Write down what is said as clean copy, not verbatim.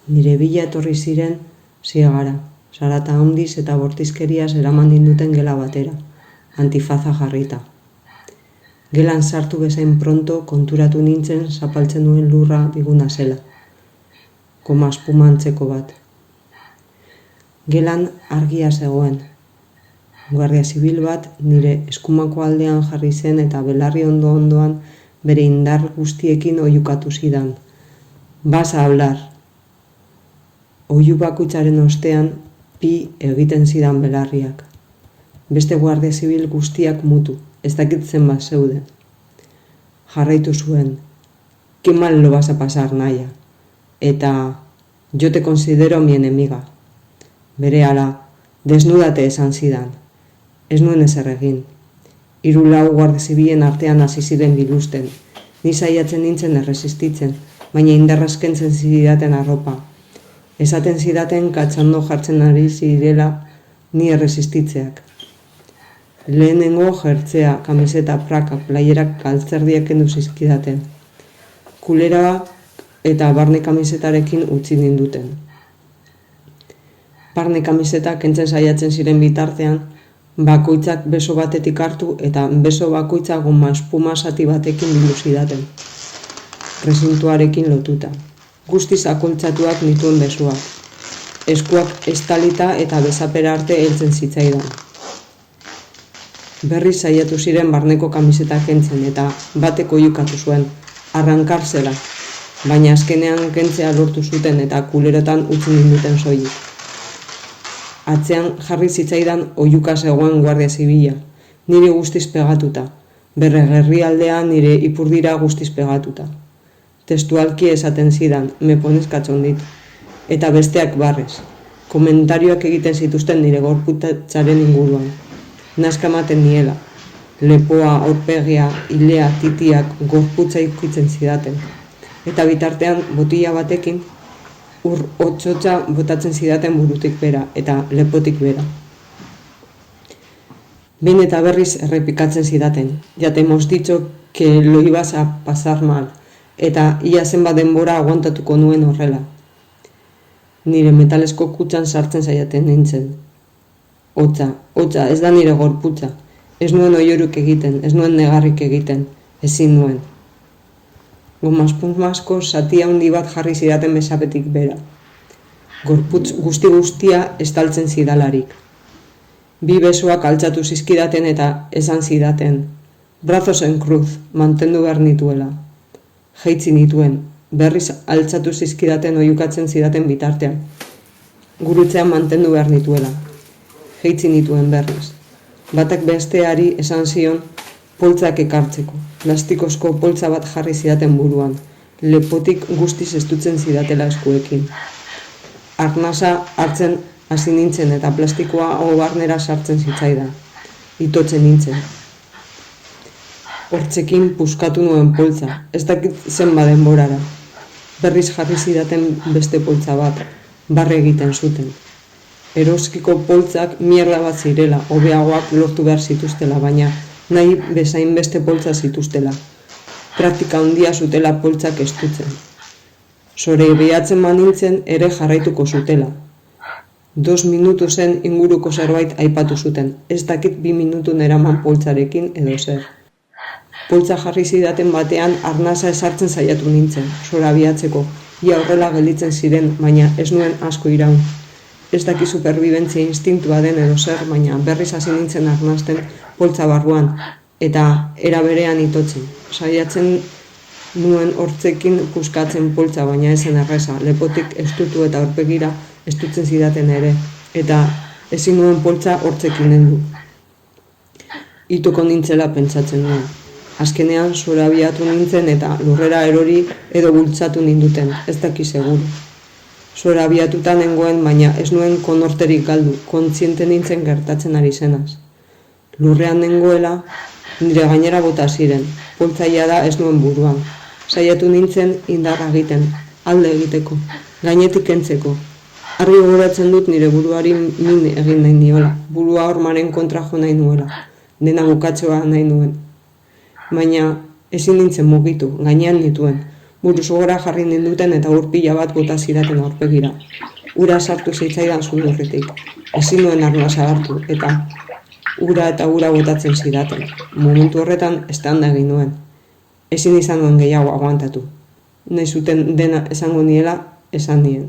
Nire bila etorri ziren ziegara, zarata handiz eta bortizkeriaz eraman ninduten gela batera, antifaza jarrita. Gelan sartu bezain pronto konturatu nintzen zapaltzen duen lurra biguna zela, goma espumantzeko bat. Gelan argia zegoen. Guardia zibil bat nire eskumako aldean jarri zen eta belarri ondoan bere indar guztiekin oihukatu zidan. Vas a hablar. Oihu bakoitzaren ostean pi egiten zidan belarriak. Beste guardia zibil guztiak mutu, ez dakit zenbat zeuden. Jarraitu zuen, qué mal lo vas a pasar, Naya. Eta, yo te considero mi enemiga. Berehala, desnudate esan zidan. Ez nuen ezer egin. 3-4 guardia zibilen artean hasi ziren biluzten. Ni saiatzen nintzen erresistitzen, baina indarraz kentzen zidaten arropa. Esaten zidaten katxando jartzen ari zirela ni erresistitzeak. Lehenengo jertzea, kamiseta, prakak, playerak galtzerdiak kendu zizkidaten. Kulera eta barne kamisetarekin utzi ninduten. Barne kamiseta kentzen saiatzen ziren bitartean, bakoitzak beso batetik hartu eta beso bakoitza goma espuma zati batekin bildu zidaten. Rezintuarekin lotuta. Guztiz akoltzatuak nituen besoak. Eskuak estalita eta bezapera arte heltzen zitzaidan. Berriz saiatu ziren barneko kamiseta kentzen eta batek oihukatu zuen, arrankarzela, baina azkenean kentzea lortu zuten eta kulerotan utzi ninduten soilik. Atzean jarri zitzaidan oihuka zegoen guardia zibila, nire guztiz pegatuta, bere gerrialdean nire ipurdira guztiz pegatuta. Testualki esaten zidan, me pones katxondit, eta besteak barrez, komentarioak egiten zituzten nire gorputzaren inguruan. Nazka ematen niela, lepoa, aurpegia, ilea, titiak, gorputza ikutzen zidaten. Eta bitartean botila batekin ur hotxotxa botatzen zidaten burutik bera eta lepotik bera. Behin eta berriz errepikatzen zidaten, ya te hemos dicho que lo ibas a pasar mal, eta ia zenbat denbora aguantatuko nuen horrela. Nire metalesko kutxan sartzen saiatzen nintzen. Hotza, ez da nire gorputza. Ez nuen oioruk egiten, ez nuen negarrik egiten, ezin nuen. Gomazpumazko zati handi bat jarri zidaten besapetik bera. Gorputz guztia estaltzen zidalarik. Bi besoak altxatu zizkidaten eta esan zidaten. Brazos en cruz, mantendu behar nituela. Jeitzi nituen, berriz altxatu zizkidaten oihukatzen zidaten bitartean. Gurutzean mantendu behar nituela. Jeitzi nituen berriz. Batak besteari esan zion poltzak ekartzeko. Plastikozko poltza bat jarri zidaten buruan. Lepotik guztiz estutzen zidatela eskuekin. Arnasa hartzen hasi nintzen eta plastikoa barnera sartzen zitzaidan. Itotzen nintzen. Hortzekin puskatu nuen poltza, ez dakit zenbat denborara. Berriz jarri zidaten beste poltza bat, barre egiten zuten. Eroskiko poltzak mierda bat zirela, hobeagoak lortu behar zituztela, baina nahi bezain beste poltza zituztela. Praktika handia zutela poltzak estutzen. Sore behatzen manintzen ere jarraituko zutela. 2 minutuzen inguruko zerbait aipatu zuten, ez dakit 2 minutun eraman poltzarekin edo zer. Poltza jarri zidaten batean arnasa esartzen saiatu nintzen, zorabiatzeko, ia horrela gelditzen ziren, baina ez nuen asko iraun. Ez daki superbibentzia instintua den edo zer, baina berriz hasi nintzen arnasten poltza barruan, eta era berean itotzen. Saiatzen nuen hortzekin puskatzen poltza, baina ezen erreza, lepotik estutu eta aurpegira estutzen zidaten ere, eta ezin nuen poltza hortzekin hendu. Ituko nintzela pentsatzen nuen. Azkenean zorabiatu nintzen eta lurrera erori edo bultzatu ninduten, ez daki seguru. Zorabiatuta nengoen, baina ez nuen konorterik galdu, kontziente nintzen gertatzen ari zenaz. Lurrean nengoela, nire gainera bota ziren, poltzaia da ez nuen buruan. Saiatu nintzen indarra egiten, alde egiteko, gainetik kentzeko. Argi gogoratzen dut nire buruari min egin nahi niola, burua hormaren kontra jo nahi nuela, dena bukatxoa nahi nuen. Baina ezin nintzen mugitu, gainean nituen, buruz gora jarri ninduten eta ur pila bat bota zidaten aurpegira. Ura sartu zitzaidan sudurretik. Ezin nuen arnasa hartu eta ura botatzen zidaten. Momentu horretan eztanda egin nuen. Ezin izan nuen gehiago aguantatu. Nahi zuten dena esango niela, esan nien.